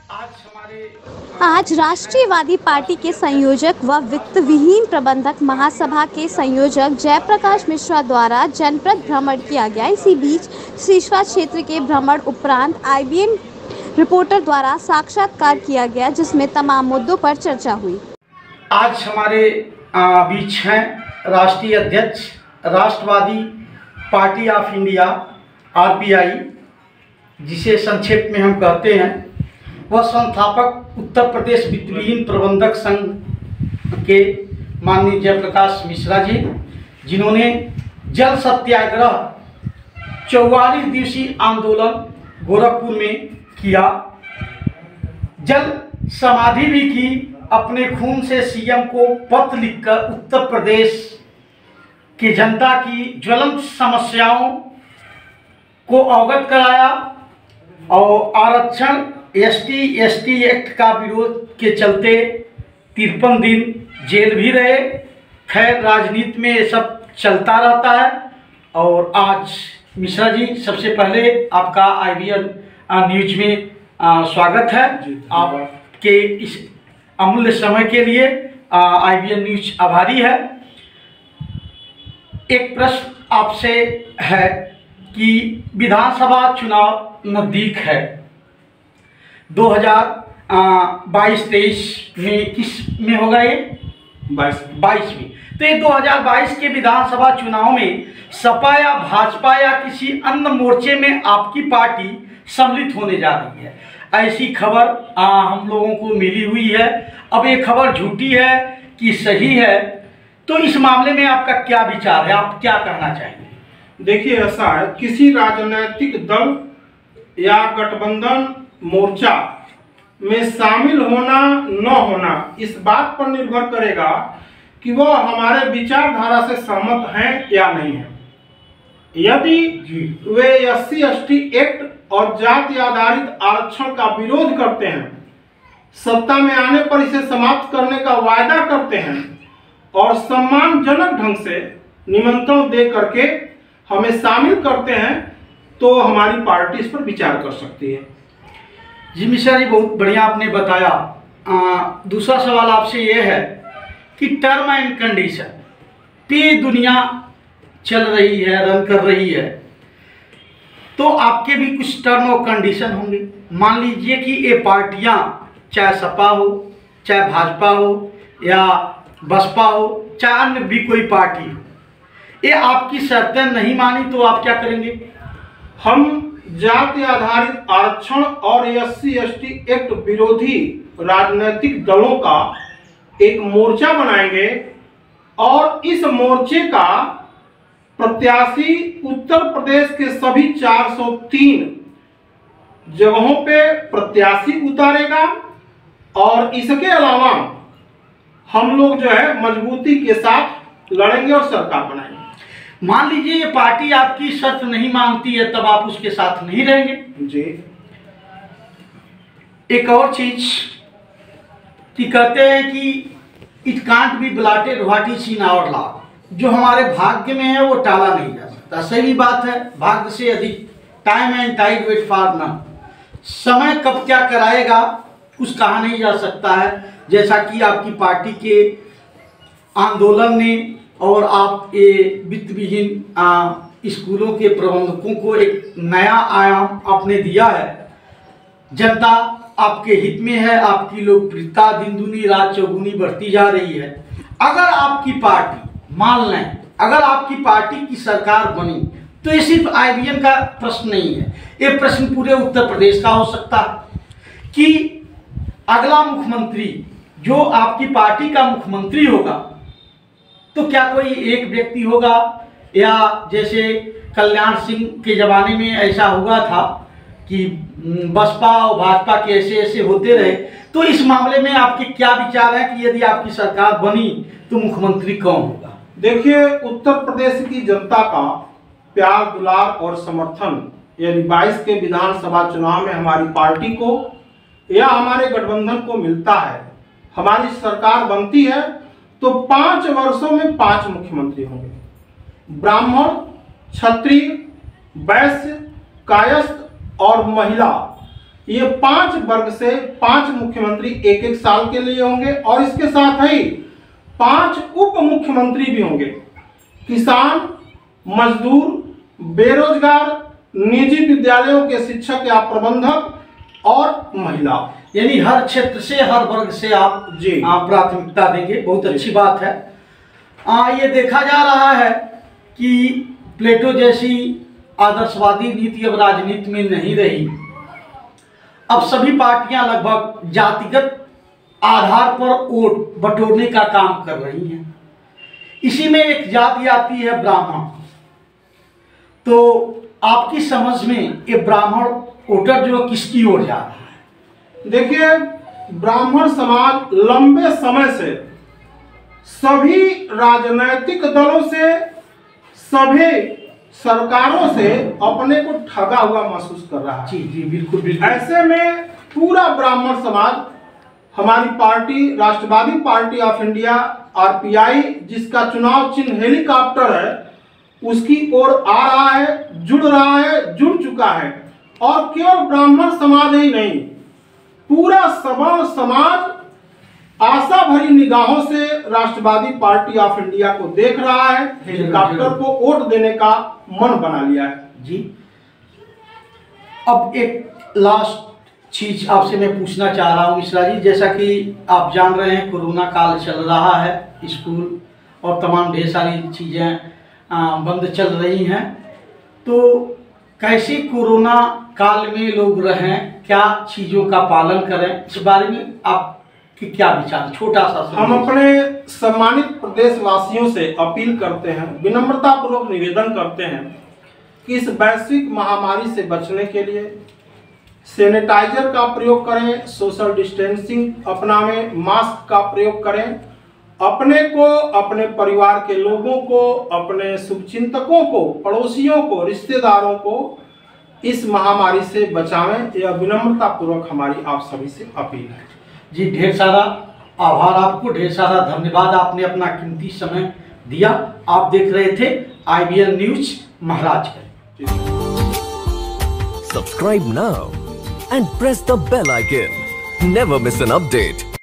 आज राष्ट्रीयवादी पार्टी के संयोजक व वित्त विहीन प्रबंधक महासभा के संयोजक जयप्रकाश मिश्रा द्वारा जनपद भ्रमण किया गया। इसी बीच सिसवा क्षेत्र के भ्रमण उपरांत IBN रिपोर्टर द्वारा साक्षात्कार किया गया, जिसमें तमाम मुद्दों पर चर्चा हुई। आज हमारे बीच हैं राष्ट्रीय अध्यक्ष राष्ट्रवादी पार्टी ऑफ इंडिया RPI, जिसे संक्षेप में हम कहते हैं, वह संस्थापक उत्तर प्रदेश वित्त विहीन प्रबंधक संघ के माननीय जयप्रकाश मिश्रा जी, जिन्होंने जल सत्याग्रह 44 दिवसीय आंदोलन गोरखपुर में किया, जल समाधि भी की, अपने खून से CM को पत्र लिखकर उत्तर प्रदेश की जनता की ज्वलंत समस्याओं को अवगत कराया और आरक्षण ST एक्ट का विरोध के चलते 53 दिन जेल भी रहे। खैर, राजनीति में ये सब चलता रहता है। और आज मिश्रा जी, सबसे पहले आपका IBN न्यूज में स्वागत है। आपके इस अमूल्य समय के लिए IBN न्यूज आभारी है। एक प्रश्न आपसे है कि विधानसभा चुनाव नज़दीक है, 2022-23 में किस में होगा ये 22 में। तो ये 2022 के विधानसभा चुनाव में सपा या भाजपा या किसी अन्य मोर्चे में आपकी पार्टी सम्मिलित होने जा रही है, ऐसी खबर हम लोगों को मिली हुई है। अब ये खबर झूठी है कि सही है, तो इस मामले में आपका क्या विचार है, आप क्या कहना चाहेंगे? देखिए, ऐसा है, किसी राजनीतिक दल या गठबंधन मोर्चा में शामिल होना न होना इस बात पर निर्भर करेगा कि वह हमारे विचारधारा से सहमत हैं या नहीं है। यदि वे SC/ST एक्ट और जाति आधारित आरक्षण का विरोध करते हैं, सत्ता में आने पर इसे समाप्त करने का वायदा करते हैं और सम्मानजनक ढंग से निमंत्रण दे करके हमें शामिल करते हैं, तो हमारी पार्टी इस पर विचार कर सकती है। जी मिश्रा जी, बहुत बढ़िया आपने बताया। दूसरा सवाल आपसे ये है कि टर्म एंड कंडीशन पे दुनिया चल रही है, रन कर रही है, तो आपके भी कुछ टर्म और कंडीशन होंगे। मान लीजिए कि ये पार्टियां, चाहे सपा हो, चाहे भाजपा हो या बसपा हो, चाहे अन्य भी कोई पार्टी हो, ये आपकी शर्तें नहीं मानी तो आप क्या करेंगे? हम जाति आधारित आरक्षण और SC/ST एक्ट विरोधी राजनीतिक दलों का एक मोर्चा बनाएंगे और इस मोर्चे का प्रत्याशी उत्तर प्रदेश के सभी 403 जगहों पे प्रत्याशी उतारेगा और इसके अलावा हम लोग जो है मजबूती के साथ लड़ेंगे और सरकार बनाएंगे। मान लीजिए ये पार्टी आपकी शर्त नहीं मानती है, तब आप उसके साथ नहीं रहेंगे? जी। एक और चीज कि कहते हैं कि it can't be blotted what is in our law, जो हमारे भाग्य में है वो टाला नहीं जा सकता। सही बात है, भाग्य से अधिक time and tide wait for none, समय कब क्या कराएगा कुछ कहा नहीं जा सकता है। जैसा कि आपकी पार्टी के आंदोलन ने और आप ये वित्त विहीन स्कूलों के प्रबंधकों को एक नया आयाम आपने दिया है। जनता आपके हित में है, आपकी लोकप्रियता दिन दूनी रात चौगुनी बढ़ती जा रही है। अगर आपकी पार्टी, मान लें अगर आपकी पार्टी की सरकार बनी, तो ये सिर्फ IBN का प्रश्न नहीं है, ये प्रश्न पूरे उत्तर प्रदेश का हो सकता है कि अगला मुख्यमंत्री जो आपकी पार्टी का मुख्यमंत्री होगा, तो क्या कोई एक व्यक्ति होगा या जैसे कल्याण सिंह के ज़माने में ऐसा हुआ था कि बसपा और भाजपा के ऐसे होते रहे। तो इस मामले में आपके क्या विचार है कि यदि आपकी सरकार बनी तो मुख्यमंत्री कौन होगा? देखिए, उत्तर प्रदेश की जनता का प्यार, दुलार और समर्थन यदि 22 के विधानसभा चुनाव में हमारी पार्टी को या हमारे गठबंधन को मिलता है, हमारी सरकार बनती है, तो 5 वर्षों में 5 मुख्यमंत्री होंगे। ब्राह्मण, क्षत्रिय, वैश्य, कायस्थ और महिला ये 5 वर्ग से 5 मुख्यमंत्री एक एक साल के लिए होंगे और इसके साथ ही 5 उप मुख्यमंत्री भी होंगे। किसान, मजदूर, बेरोजगार, निजी विद्यालयों के शिक्षक या प्रबंधक और महिला, यानी हर क्षेत्र से, हर वर्ग से आप जी प्राथमिकता देंगे। बहुत अच्छी बात है। ये देखा जा रहा है कि प्लेटो जैसी आदर्शवादी नीति अब राजनीति में नहीं रही। अब सभी पार्टियां लगभग जातिगत आधार पर वोट बटोरने का काम कर रही हैं। इसी में एक जाति आती है ब्राह्मण। तो आपकी समझ में ये ब्राह्मण वोटर जो किसकी ओर जा रहा है? देखिए, ब्राह्मण समाज लंबे समय से सभी राजनैतिक दलों से, सभी सरकारों से अपने को ठगा हुआ महसूस कर रहा है। जी जी, बिल्कुल बिल्कुल। ऐसे में पूरा ब्राह्मण समाज हमारी party Rashtrawadi party of India RPI, जिसका चुनाव चिन्ह हेलीकॉप्टर है, उसकी ओर आ रहा है, जुड़ रहा है, जुड़ चुका है। और केवल ब्राह्मण समाज ही नहीं, पूरा सवर्ण समाज आशा भरी निगाहों से राष्ट्रवादी पार्टी ऑफ इंडिया को देख रहा है। हेलीकॉप्टर को वोट देने का मन बना लिया है। जी, अब एक लास्ट चीज आपसे मैं पूछना चाह रहा हूँ मिश्रा जी। जैसा कि आप जान रहे हैं, कोरोना काल चल रहा है, स्कूल और तमाम ढेर सारी चीज़ें बंद चल रही हैं। तो कैसे कोरोना काल में लोग रहें, क्या चीज़ों का पालन करें, इस बारे में आपके क्या विचार? छोटा सा हम अपने सम्मानित प्रदेशवासियों से अपील करते हैं, विनम्रता पूर्वक निवेदन करते हैं कि इस वैश्विक महामारी से बचने के लिए सैनिटाइजर का प्रयोग करें, सोशल डिस्टेंसिंग अपनाएं, मास्क का प्रयोग करें, अपने को, अपने परिवार के लोगों को, अपने शुभचिंतकों को, पड़ोसियों को, रिश्तेदारों को इस महामारी से बचावें। यह विनम्रता पूर्वक हमारी आप सभी से अपील है। जी, ढेर सारा आभार आपको, ढेर सारा धन्यवाद। आपने अपना कीमती समय दिया। आप देख रहे थे IBN news Maharajganj. Subscribe now and press the bell icon. Never miss an update.